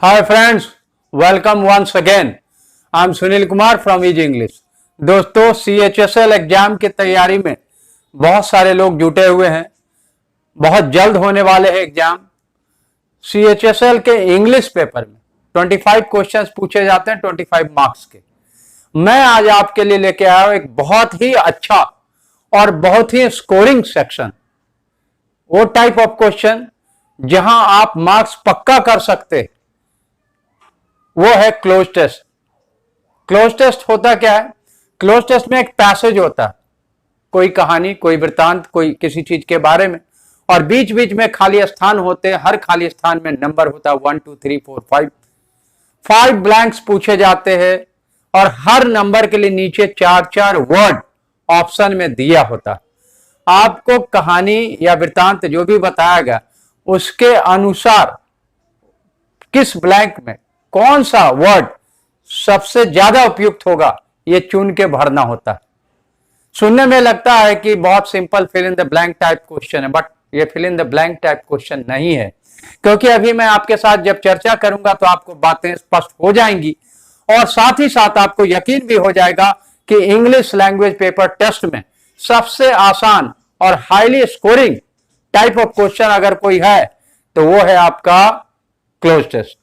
Hi friends, welcome once again. I'm Sunil Kumar from easy English. दोस्तों, CHSL exam की तैयारी में बहुत सारे लोग जुटे हुए हैं। बहुत जल्द होने वाले हैं एग्जाम। CHSL के इंग्लिश पेपर में 25 क्वेश्चंस पूछे जाते हैं 25 मार्क्स के। मैं आज आपके लिए लेके आया हूं एक बहुत ही अच्छा और बहुत ही स्कोरिंग सेक्शन। वो टाइप ऑफ क्वेश्चन जहां आप मार्क्स पक्का कर सकते, वो है क्लोज टेस्ट। क्लोज टेस्ट होता क्या है? क्लोज टेस्ट में एक पैसेज होता है, कोई कहानी, कोई वृत्तांत, कोई किसी चीज के बारे में, और बीच बीच में खाली स्थान होते हैं। हर खाली स्थान में नंबर होता है 1 2 3 4 5। 5 ब्लैंक्स पूछे जाते हैं और हर नंबर के लिए नीचे 4 वर्ड ऑप्शन में दिया होता है। आपको कहानी या वृत्तांत जो भी बताया गया उसके अनुसार किस ब्लैंक में कौन सा वर्ड सबसे ज्यादा उपयुक्त होगा, यह चुन के भरना होता है। सुनने में लगता है कि बहुत simple fill in the blank type question है, बट ये fill in the blank type question नहीं है, क्योंकि अभी मैं आपके साथ जब चर्चा करूंगा तो आपको बातें स्पष्ट हो जाएंगी और साथ ही साथ आपको यकीन भी हो जाएगा कि इंग्लिश लैंग्वेज पेपर टेस्ट में सबसे आसान और highly scoring type of question अगर कोई है तो वो है आपका क्लोज टेस्ट।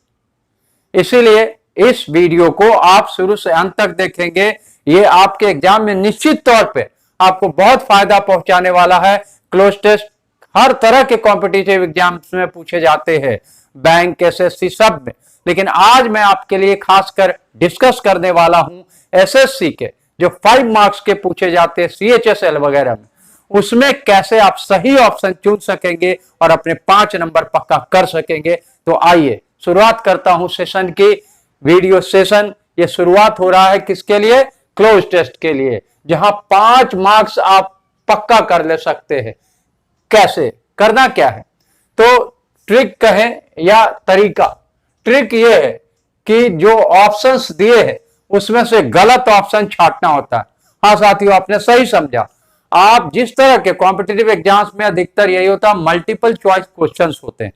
इसीलिए इस वीडियो को आप शुरू से अंत तक देखेंगे। ये आपके एग्जाम में निश्चित तौर पे आपको बहुत फायदा पहुंचाने वाला है। क्लोज टेस्ट हर तरह के कॉम्पिटिटिव एग्जाम्स में पूछे जाते हैं, बैंक, SSC सब में, लेकिन आज मैं आपके लिए खासकर डिस्कस करने वाला हूं SSC के जो 5 मार्क्स के पूछे जाते हैं CHSL वगैरह में, उसमें कैसे आप सही ऑप्शन चुन सकेंगे और अपने 5 नंबर पक्का कर सकेंगे। तो आइए शुरुआत करता हूं सेशन की। वीडियो सेशन ये शुरुआत हो रहा है किसके लिए? क्लोज टेस्ट के लिए, जहां 5 मार्क्स आप पक्का कर ले सकते हैं। कैसे करना क्या है? तो ट्रिक कहें या तरीका, ट्रिक ये है कि जो ऑप्शंस दिए हैं उसमें से गलत ऑप्शन छांटना होता है। हाँ साथियों, आपने सही समझा। आप जिस तरह के कॉम्पिटिटिव एग्जाम्स में अधिकतर यही होता है, मल्टीपल चॉइस क्वेश्चंस होते हैं,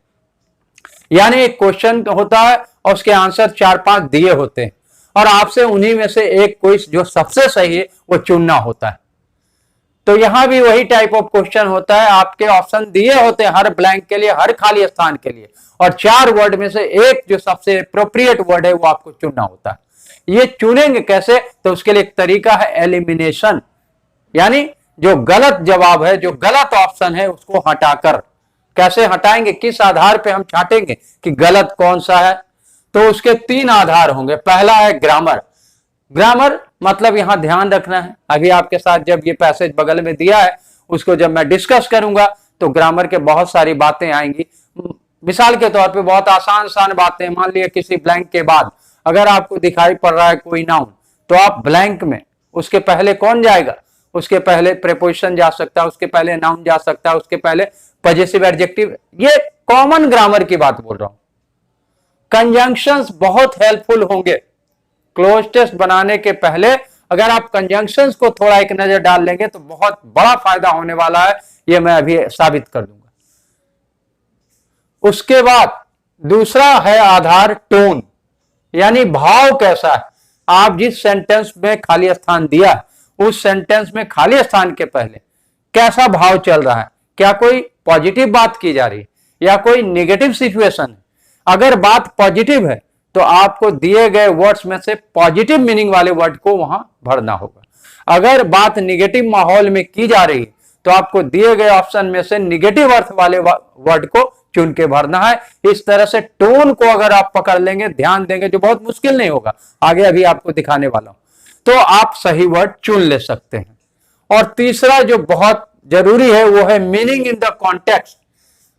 यानी एक क्वेश्चन होता है और उसके आंसर 4-5 दिए होते हैं और आपसे उन्हीं में से एक कोई जो सबसे सही है वो चुनना होता है। तो यहां भी वही टाइप ऑफ क्वेश्चन होता है। आपके ऑप्शन दिए होते हैं हर ब्लैंक के लिए, हर खाली स्थान के लिए, और 4 वर्ड में से एक जो सबसे अप्रोप्रिएट वर्ड है वो आपको चुनना होता है। ये चुनेंगे कैसे? तो उसके लिए एक तरीका है एलिमिनेशन, यानी जो गलत जवाब है, जो गलत ऑप्शन है, उसको हटाकर। कैसे हटाएंगे, किस आधार पे हम छांटेंगे कि गलत कौन सा है? तो उसके 3 आधार होंगे। पहला है ग्रामर। ग्रामर मतलब यहां ध्यान रखना है, अभी आपके साथ जब ये पैसेज बगल में दिया है उसको जब मैं डिस्कस करूंगा तो ग्रामर के बहुत सारी बातें आएंगी। मिसाल के तौर पे बहुत आसान बातें, मान लिया किसी ब्लैंक के बाद अगर आपको दिखाई पड़ रहा है कोई नाउन, तो आप ब्लैंक में उसके पहले कौन जाएगा? उसके पहले प्रीपोजिशन जा सकता है, उसके पहले नाउन जा सकता है, उसके पहले पजेसिव एडजेक्टिव। ये कॉमन ग्रामर की बात बोल रहा हूं। कंजंक्शंस बहुत हेल्पफुल होंगे क्लोज टेस्ट बनाने के पहले। अगर आप कंजंक्शंस को थोड़ा एक नजर डाल लेंगे तो बहुत बड़ा फायदा होने वाला है, ये मैं अभी साबित कर दूंगा। उसके बाद दूसरा है आधार टोन, यानी भाव कैसा है। आप जिस सेंटेंस में खाली स्थान दिया है उस सेंटेंस में खाली स्थान के पहले कैसा भाव चल रहा है, क्या कोई पॉजिटिव बात की जा रही है या कोई नेगेटिव सिचुएशन है। अगर बात पॉजिटिव है तो आपको दिए गए वर्ड्स में से पॉजिटिव मीनिंग वाले वर्ड को वहां भरना होगा। अगर बात निगेटिव माहौल में की जा रही है तो आपको दिए गए ऑप्शन में से निगेटिव अर्थ वाले वर्ड को चुन के भरना है। इस तरह से टोन को अगर आप पकड़ लेंगे, ध्यान देंगे, जो बहुत मुश्किल नहीं होगा, आगे अभी आपको दिखाने वाला हूं, तो आप सही वर्ड चुन ले सकते हैं। और तीसरा जो बहुत जरूरी है वो है मीनिंग इन द कॉन्टेक्स्ट।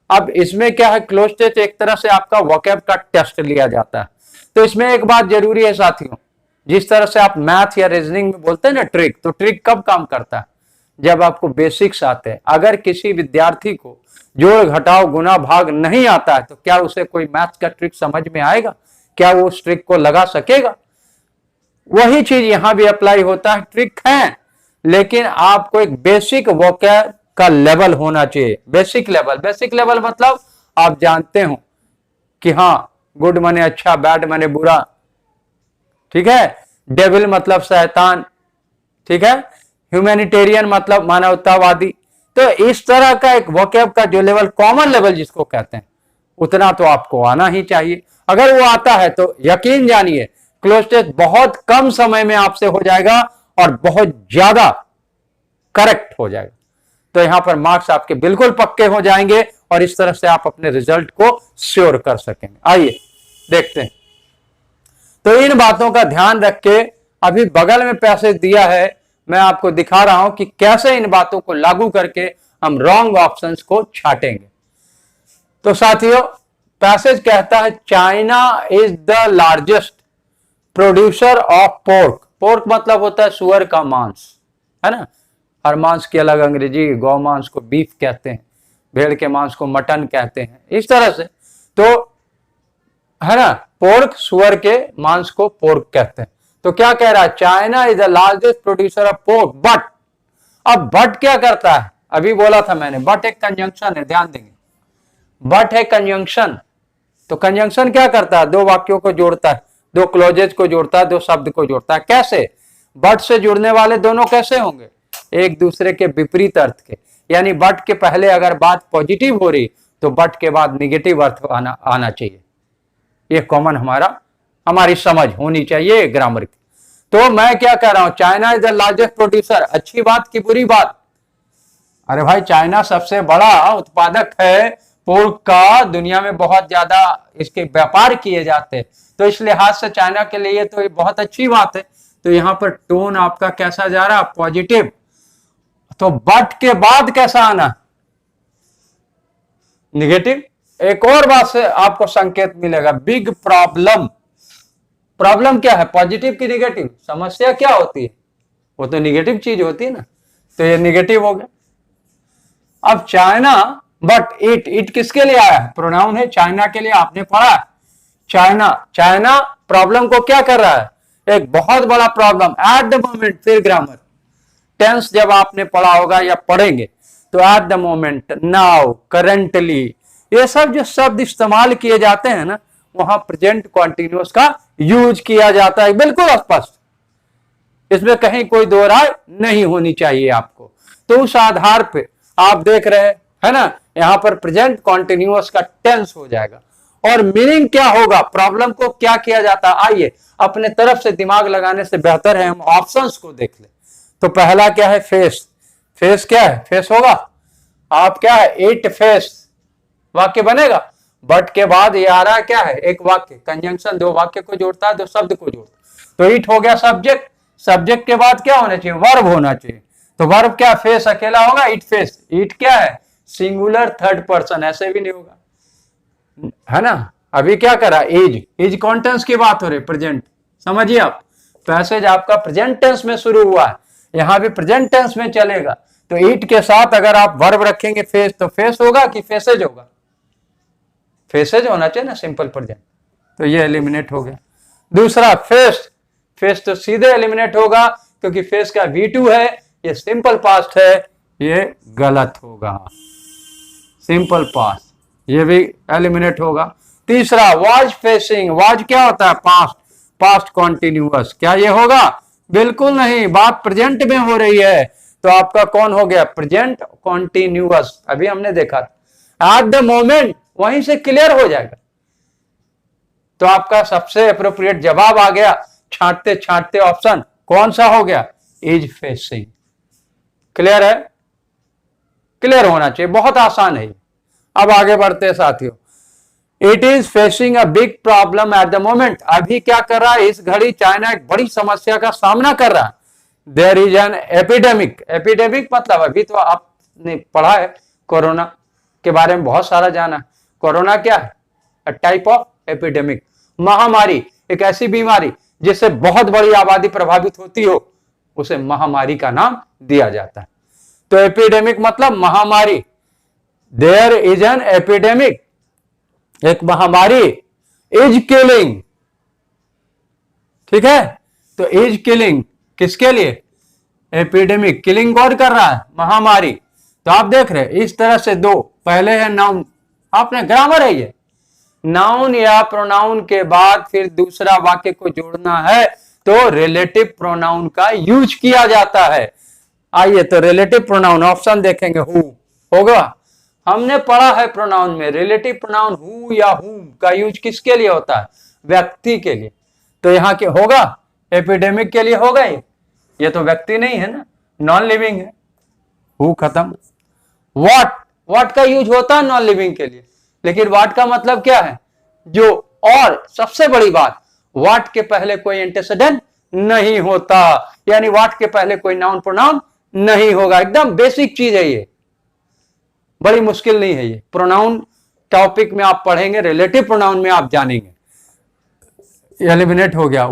अब इसमें क्या है, क्लोज टेस्ट एक तरह से आपका वोकैब का टेस्ट लिया जाता है। तो इसमें एक बात जरूरी है साथियों, जिस तरह से आप मैथ या रीजनिंग में बोलते हैं ना ट्रिक, तो ट्रिक कब काम करता है? जब आपको बेसिक्स आते हैं। अगर किसी विद्यार्थी को जोड़ घटाव गुना भाग नहीं आता है तो क्या उसे कोई मैथ का ट्रिक समझ में आएगा? क्या वो उस ट्रिक को लगा सकेगा? वही चीज यहां भी अप्लाई होता है। ट्रिक है लेकिन आपको एक बेसिक वोकैब का लेवल होना चाहिए। बेसिक लेवल मतलब आप जानते हो कि हाँ गुड माने अच्छा, बैड माने बुरा, ठीक है। डेविल मतलब शैतान, ठीक है। ह्यूमैनिटेरियन मतलब मानवतावादी। तो इस तरह का एक वोकैब का जो लेवल, कॉमन लेवल जिसको कहते हैं, उतना तो आपको आना ही चाहिए। अगर वो आता है तो यकीन जानिए क्लोज टेस्ट बहुत कम समय में आपसे हो जाएगा और बहुत ज्यादा करेक्ट हो जाएगा। तो यहां पर मार्क्स आपके बिल्कुल पक्के हो जाएंगे और इस तरह से आप अपने रिजल्ट को श्योर कर सकेंगे। आइए देखते हैं। तो इन बातों का ध्यान रख के अभी बगल में पैसेज दिया है, मैं आपको दिखा रहा हूं कि कैसे इन बातों को लागू करके हम रॉन्ग ऑप्शंस को छाटेंगे। तो साथियों, पैसेज कहता है China is the largest producer of pork. Pork मतलब होता है सुअर का मांस, है ना। हर मांस की अलग अंग्रेजी, गौ मांस को बीफ कहते हैं, भेड़ के मांस को मटन कहते हैं, इस तरह से। तो है ना, पोर्क, सुअर के मांस को पोर्क कहते हैं। तो क्या कह रहा है, China is the largest producer of pork but. अब बट क्या करता है, अभी बोला था मैंने, बट एक कंजंक्शन है, ध्यान देंगे। बट है कंजंक्शन। तो कंजंक्शन क्या करता है, दो वाक्यों को जोड़ता है, दो क्लोजेज को जोड़ता है, दो शब्द को जोड़ता है। कैसे, बट से जुड़ने वाले दोनों कैसे होंगे, एक दूसरे के विपरीत अर्थ के। यानी बट के पहले अगर बात पॉजिटिव हो रही तो बट के बाद निगेटिव अर्थ आना चाहिए। ये कॉमन हमारी समझ होनी चाहिए ग्रामर की। तो मैं क्या कह रहा हूं, China is the largest producer, अच्छी बात की बुरी बात। अरे भाई, चाइना सबसे बड़ा उत्पादक है पोर्क का, दुनिया में बहुत ज्यादा इसके व्यापार किए जाते हैं। तो इस लिहाज से चाइना के लिए तो ये बहुत अच्छी बात है। तो यहां पर टोन आपका कैसा जा रहा, पॉजिटिव। तो बट के बाद कैसा आना, निगेटिव। एक और बात से आपको संकेत मिलेगा, बिग प्रॉब्लम। प्रॉब्लम क्या है, पॉजिटिव की निगेटिव, समस्या क्या होती है, वो तो निगेटिव चीज होती है ना। तो ये निगेटिव हो गया। अब चाइना बट इट किसके लिए आया, प्रोनाउन है, चाइना के लिए, आपने पढ़ा चाइना प्रॉब्लम को क्या कर रहा है, एक बहुत बड़ा प्रॉब्लम एट द मोमेंट। फिर ग्रामर टेंस जब आपने पढ़ा होगा या पढ़ेंगे तो at the moment, now, currently, ये सब जो शब्द इस्तेमाल किए जाते हैं ना, वहां प्रेजेंट कॉन्टिन्यूअस का यूज किया जाता है, बिल्कुल स्पष्ट। इसमें कहीं कोई दो राय नहीं होनी चाहिए आपको। तो उस आधार पे आप देख रहे हैं, है ना, यहां पर प्रेजेंट कॉन्टिन्यूअस का टेंस हो जाएगा। और मीनिंग क्या होगा, प्रॉब्लम को क्या किया जाता है, आइए अपने तरफ से दिमाग लगाने से बेहतर है हम ऑप्शंस को देख ले। तो पहला क्या है, फेस। फेस क्या है, फेस होगा, आप क्या है, इट फेस, वाक्य बनेगा। बट के बाद ये आ रहा है क्या है, एक वाक्य, कंजंक्शन, दो वाक्य को जोड़ता है, दो शब्द को जोड़ता है। तो इट हो गया सब्जेक्ट। सब्जेक्ट के बाद क्या होना चाहिए, वर्ब होना चाहिए। तो वर्ब क्या, फेस अकेला होगा, इट फेस। इट क्या है, सिंगुलर थर्ड पर्सन, ऐसे भी नहीं होगा, है ना। अभी क्या करा, इज कौन टेंस की बात हो रही, प्रेजेंट। समझिए आप, पैसेज आपका प्रेजेंट टेंस में शुरू हुआ है, यहां भी प्रेजेंट टेंस में चलेगा। तो इट के साथ अगर आप वर्ब रखेंगे फेस, तो फेस होगा कि फेसेज होगा, फेसेज होना चाहिए ना, सिंपल प्रेजेंट। तो ये एलिमिनेट हो गया। दूसरा फेस, फेस तो सीधे एलिमिनेट होगा क्योंकि फेस का V2 है, ये सिंपल पास्ट है, ये गलत होगा, सिंपल पास्ट, ये भी एलिमिनेट होगा। तीसरा वाज फेसिंग, वाज क्या होता है, पास्ट, पास्ट कॉन्टिन्यूअस, क्या ये होगा, बिल्कुल नहीं, बात प्रेजेंट में हो रही है। तो आपका कौन हो गया, प्रेजेंट कॉन्टिन्यूअस, अभी हमने देखा एट द मोमेंट, वहीं से क्लियर हो जाएगा। तो आपका सबसे अप्रोप्रिएट जवाब आ गया, छांटते छांटते ऑप्शन कौन सा हो गया, इज फेसिंग। क्लियर है, क्लियर होना चाहिए, बहुत आसान है। अब आगे बढ़ते हैं साथियों, it is facing a big problem at the moment. अभी क्या कर रहा है, इस घड़ी चाइना एक बड़ी समस्या का सामना कर रहा है। There is an epidemic, epidemic मतलब अभी तो आपने पढ़ा है, कोरोना के बारे में बहुत सारा जाना। कोरोना क्या है, अ टाइप ऑफ एपिडेमिक, महामारी, एक ऐसी बीमारी जिससे बहुत बड़ी आबादी प्रभावित होती हो, उसे महामारी का नाम दिया जाता है। तो एपिडेमिक मतलब महामारी, देयर इज एन एपिडेमिक, एक महामारी, इज किलिंग, ठीक है। तो इज किलिंग किसके लिए, एपिडेमिक, किलिंग कौन कर रहा है, महामारी। तो आप देख रहे हैं इस तरह से दो, पहले है नाउन, आपने ग्रामर है ये, नाउन या प्रोनाउन के बाद फिर दूसरा वाक्य को जोड़ना है तो रिलेटिव प्रोनाउन का यूज किया जाता है। आइए तो रिलेटिव प्रोनाउन ऑप्शन देखेंगे, हु होगा। हमने पढ़ा है प्रोनाउन में रिलेटिव प्रोनाउन हु या हुम का यूज किसके लिए होता है? व्यक्ति के लिए। तो यहाँ के होगा एपिडेमिक के लिए होगा ये तो व्यक्ति नहीं है ना, नॉन लिविंग है। हु खत्म। व्हाट का यूज होता है नॉन लिविंग के लिए, लेकिन व्हाट का मतलब क्या है? जो। और सबसे बड़ी बात, व्हाट के पहले कोई एंटीसीडेंट नहीं होता, यानी व्हाट के पहले कोई नाउन प्रोनाउन नहीं होगा। एकदम बेसिक चीज है ये, बड़ी मुश्किल नहीं है ये। प्रोनाउन टॉपिक में आप पढ़ेंगे, रिलेटिव प्रोनाउन में आप जानेंगे। एलिमिनेट हो गया।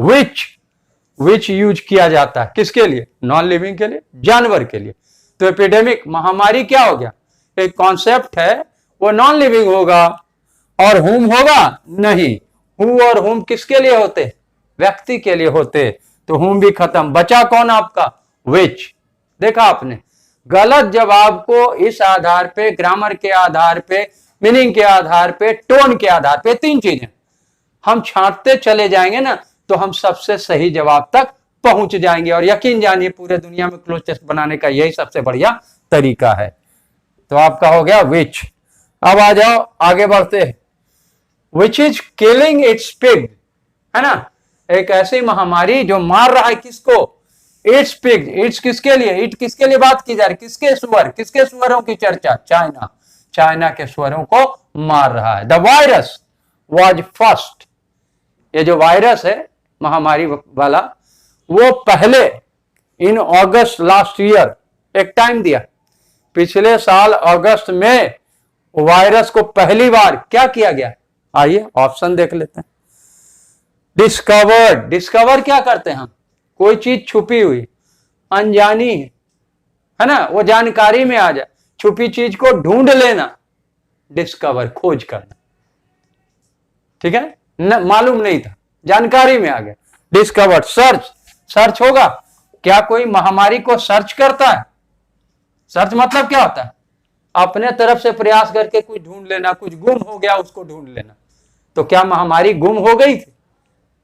विच यूज किया जाता है किसके लिए? नॉन लिविंग के लिए, जानवर के लिए। तो एपिडेमिक महामारी क्या हो गया? एक कॉन्सेप्ट है, वो नॉन लिविंग होगा। और हुम होगा नहीं। हु और हुम किसके लिए होते? व्यक्ति के लिए होते। तो हुम भी खत्म। बचा कौन आपका? विच। देखा आपने, गलत जवाब को इस आधार पे, ग्रामर के आधार पे, मीनिंग के आधार पे, टोन के आधार पे, तीन चीजें हम छांटते चले जाएंगे ना, तो हम सबसे सही जवाब तक पहुंच जाएंगे। और यकीन जानिए पूरे दुनिया में क्लोज टेस्ट बनाने का यही सबसे बढ़िया तरीका है। तो आपका हो गया विच। अब आ जाओ, आगे बढ़ते हैं। Which is killing it's pig, है ना, एक ऐसी महामारी जो मार रहा है किसको? It's pig. इट्स किसके लिए? इट किसके लिए बात की जा रही? किसके सुअर? किसके सुअरों की चर्चा? चाइना के सुअरों को मार रहा है। The virus was first. ये जो वायरस है महामारी वाला, वो पहले इन अगस्त लास्ट ईयर, एक टाइम दिया, पिछले साल अगस्त में वायरस को पहली बार क्या किया गया? आइए ऑप्शन देख लेते हैं। डिस्कवर्ड। डिस्कवर क्या करते हैं हम? कोई चीज छुपी हुई, अनजानी है ना, वो जानकारी में आ जाए, छुपी चीज को ढूंढ लेना, डिस्कवर, खोज करना। ठीक है, मालूम नहीं था, जानकारी में आ गया, डिस्कवर्ड। सर्च। सर्च होगा, क्या कोई महामारी को सर्च करता है? सर्च मतलब क्या होता है? अपने तरफ से प्रयास करके कुछ ढूंढ लेना, कुछ गुम हो गया उसको ढूंढ लेना। तो क्या महामारी गुम हो गई थी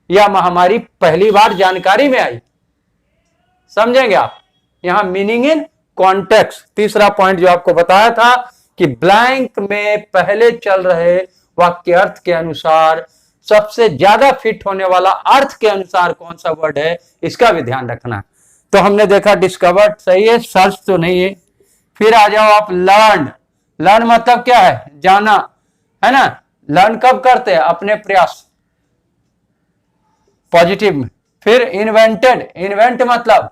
या महामारी पहली बार जानकारी में आई? समझेंगे आप। यहां मीनिंग इन कॉन्टेक्स्ट, तीसरा पॉइंट जो आपको बताया था कि ब्लैंक में पहले चल रहे वाक्य अर्थ के अनुसार सबसे ज्यादा फिट होने वाला अर्थ के अनुसार कौन सा वर्ड है, इसका भी ध्यान रखना। तो हमने देखा डिस्कवर्ड सही है, सर्च तो नहीं है। फिर आ जाओ आप लर्न। लर्न मतलब क्या है? जाना, है ना। लर्न कब करते हैं? अपने प्रयास, पॉजिटिव में। फिर इन्वेंटेड। इन्वेंट मतलब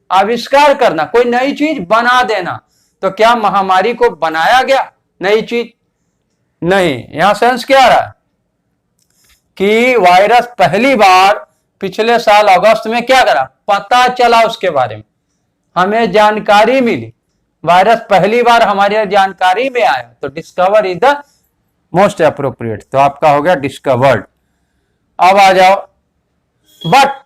आविष्कार करना, कोई नई चीज बना देना। तो क्या महामारी को बनाया गया नई चीज? नहीं। यहां सेंस क्या आ रहा है कि वायरस पहली बार पिछले साल अगस्त में क्या करा? पता चला उसके बारे में, हमें जानकारी मिली, वायरस पहली बार हमारी जानकारी में आया, तो discover is the most appropriate. तो आपका हो गया डिस्कवर्ड। अब आ जाओ बट।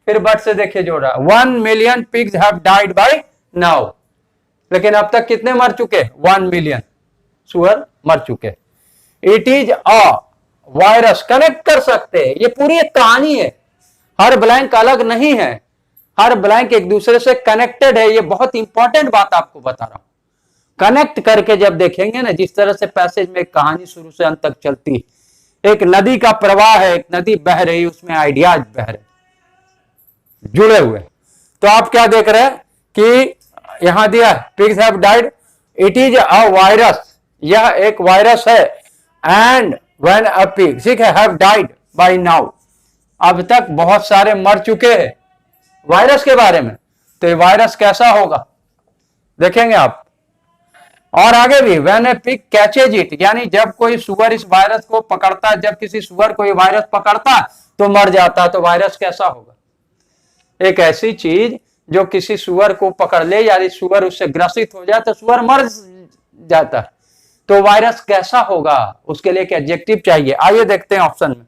फिर बट से देखिए जोड़ रहा, 1 million pigs have died by now. लेकिन अब तक कितने मर चुके? 1 मिलियन सुअर मर चुके। It is a virus. Connect कर सकते हैं, ये पूरी एक कहानी है, हर ब्लैंक अलग नहीं है, हर ब्लैंक एक दूसरे से कनेक्टेड है। ये बहुत इंपॉर्टेंट बात आपको बता रहा हूं। कनेक्ट करके जब देखेंगे ना, जिस तरह से पैसेज में कहानी शुरू से अंत तक चलती है, एक नदी का प्रवाह है, एक नदी बह रही, उसमें आइडियाज बह रहे, जुड़े हुए। तो आप क्या देख रहे हैं कि यहां दिया pigs have died, it is a virus, यह एक वायरस है। एंड व्हेन अ पिग, ठीक है, हैव डाइड बाय नाउ, अब तक बहुत सारे मर चुके हैं वायरस के बारे में। तो ये वायरस कैसा होगा देखेंगे आप। और आगे भी when A pig catches it, यानी जब कोई सुअर इस वायरस को पकड़ता है, जब किसी सुअर को ये वायरस पकड़ता तो मर जाता, तो वायरस कैसा होगा? एक ऐसी चीज जो किसी सुअर को पकड़ ले, यानी सुअर उससे ग्रसित हो जाए तो सुअर मर जाता है, तो वायरस कैसा होगा? उसके लिए एक एडजेक्टिव चाहिए। आइए देखते हैं ऑप्शन में।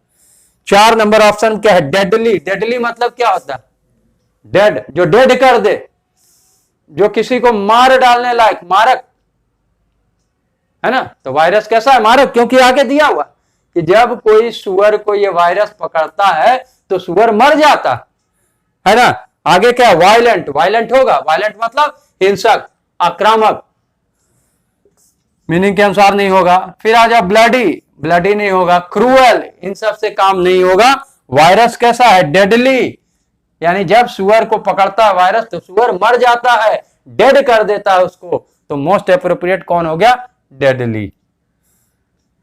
4 नंबर ऑप्शन क्या है? डेडली। डेडली मतलब क्या होता है? डेड, जो डेड कर दे, जो किसी को मार डालने लायक, मारक, है ना। तो वायरस कैसा है? मारक, क्योंकि आगे दिया हुआ कि जब कोई सुअर को ये वायरस पकड़ता है तो सुअर मर जाता है ना। आगे क्या, वायलेंट, वायलेंट होगा, वायलेंट मतलब हिंसक, आक्रामक, मीनिंग के अनुसार नहीं होगा। फिर आ जाओ ब्लडी, ब्लडी नहीं होगा। क्रूअल, इन सब से काम नहीं होगा। वायरस कैसा है, डेडली, यानी जब सुअर को पकड़ता है वायरस तो सुअर मर जाता है, डेड कर देता है उसको। तो मोस्ट एप्रोप्रिएट कौन हो गया, डेडली।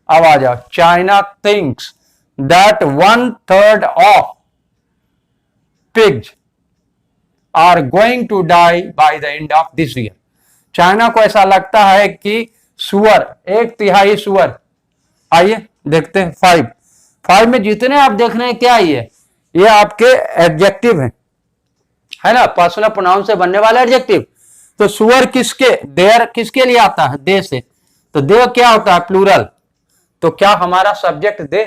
अब आ जाओ, China thinks that 1/3 of pigs are going to die by the end of this year. China को ऐसा लगता है कि सुअर, 1/3 सुअर, आइए देखते हैं। 5 में जितने आप देख रहे हैं क्या, ये आपके एडजेक्टिव हैं, है ना, पर्सनल प्रोनाउन से बनने वाला एडजेक्टिव। तो सुअर किसके, देयर किसके लिए आता है, दे से, तो दे क्या होता है, प्लूरल। तो क्या हमारा सब्जेक्ट दे,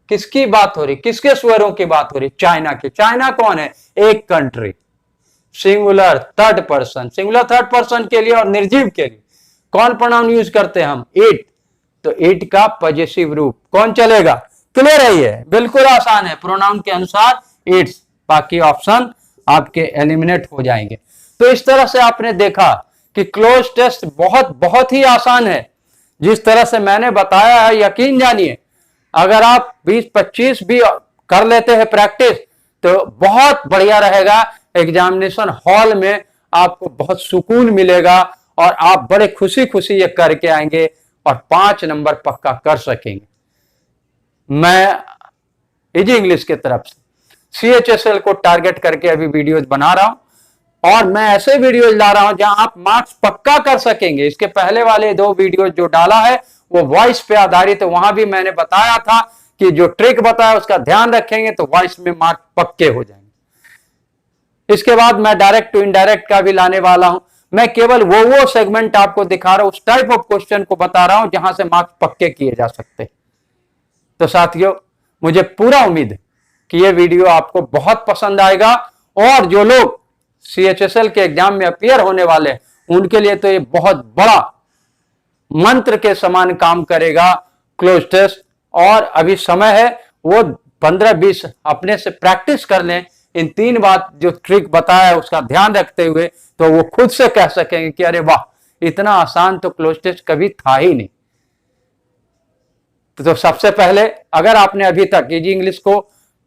किसकी बात हो रही, किसके सुअरों की बात हो रही, चाइना की। चाइना कौन है, एक country, singular third person, singular third person के लिए और निर्जीव के लिए कौन प्रोनाउन यूज करते हैं हम, इट। तो इट का पॉजेसिव रूप कौन चलेगा, क्लियर है, ये बिल्कुल आसान है, प्रोनाउन के अनुसार इट्स, बाकी ऑप्शन आपके एलिमिनेट हो जाएंगे। तो इस तरह से आपने देखा कि क्लोज टेस्ट बहुत ही आसान है। जिस तरह से मैंने बताया है, यकीन जानिए, अगर आप 20-25 भी कर लेते हैं प्रैक्टिस तो बहुत बढ़िया रहेगा। एग्जामिनेशन हॉल में आपको बहुत सुकून मिलेगा और आप बड़े खुशी खुशी ये करके आएंगे और 5 नंबर पक्का कर सकेंगे। मैं इजी इंग्लिश की तरफ से CHSL को टारगेट करके अभी वीडियोज बना रहा हूं और मैं ऐसे वीडियोज ला रहा हूं जहां आप मार्क्स पक्का कर सकेंगे। इसके पहले वाले 2 वीडियो जो डाला है वो वॉइस पे आधारित है, वहां भी मैंने बताया था कि जो ट्रिक बताया उसका ध्यान रखेंगे तो वॉइस में मार्क्स पक्के हो जाएंगे। इसके बाद मैं डायरेक्ट टू इनडायरेक्ट का भी लाने वाला हूं। मैं केवल वो सेगमेंट आपको दिखा रहा हूं, उस टाइप ऑफ क्वेश्चन को बता रहा हूं जहां से मार्क्स पक्के किए जा सकते। तो साथियों, मुझे पूरा उम्मीद है कि यह वीडियो आपको बहुत पसंद आएगा और जो लोग CHSL के एग्जाम में अपीयर होने वाले हैं उनके लिए तो ये बहुत बड़ा मंत्र के समान काम करेगा क्लोज टेस्ट। और अभी समय है, वो 15-20 अपने से प्रैक्टिस कर लें। इन 3 बात जो ट्रिक बताया है उसका ध्यान रखते हुए तो वो खुद से कह सकेंगे कि अरे वाह, इतना आसान तो क्लोज टेस्ट कभी था ही नहीं। तो सबसे पहले अगर आपने अभी तक इजी इंग्लिश को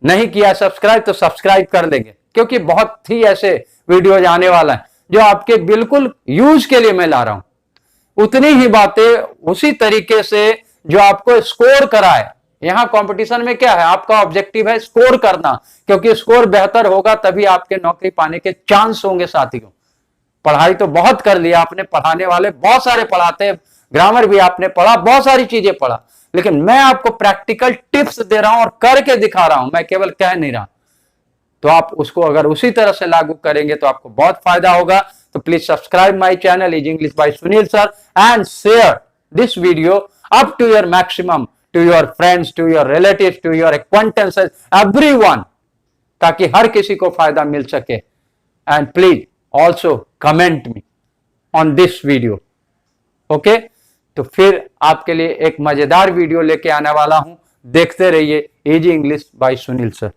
नहीं किया सब्सक्राइब तो सब्सक्राइब कर लेंगे, क्योंकि बहुत ही ऐसे वीडियोज आने वाला है जो आपके बिल्कुल यूज के लिए मैं ला रहा हूं। उतनी ही बातें उसी तरीके से जो आपको स्कोर कराए। यहां कंपटीशन में क्या है, आपका ऑब्जेक्टिव है स्कोर करना, क्योंकि स्कोर बेहतर होगा तभी आपके नौकरी पाने के चांस होंगे। साथियों, पढ़ाई तो बहुत कर लिया आपने, पढ़ाने वाले बहुत सारे पढ़ाते हैं, ग्रामर भी आपने पढ़ा, बहुत सारी चीजें पढ़ा, लेकिन मैं आपको प्रैक्टिकल टिप्स दे रहा हूं और करके दिखा रहा हूं, मैं केवल कह नहीं रहा। तो आप उसको अगर उसी तरह से लागू करेंगे तो आपको बहुत फायदा होगा। तो please subscribe my channel easy English by Sunil sir and share this video up to your maximum, to your friends, to your relatives, to your acquaintances, everyone, ताकि हर किसी को फायदा मिल सके। And please also comment me on this video, okay. तो फिर आपके लिए एक मजेदार वीडियो लेके आने वाला हूं, देखते रहिए easy English by Sunil sir.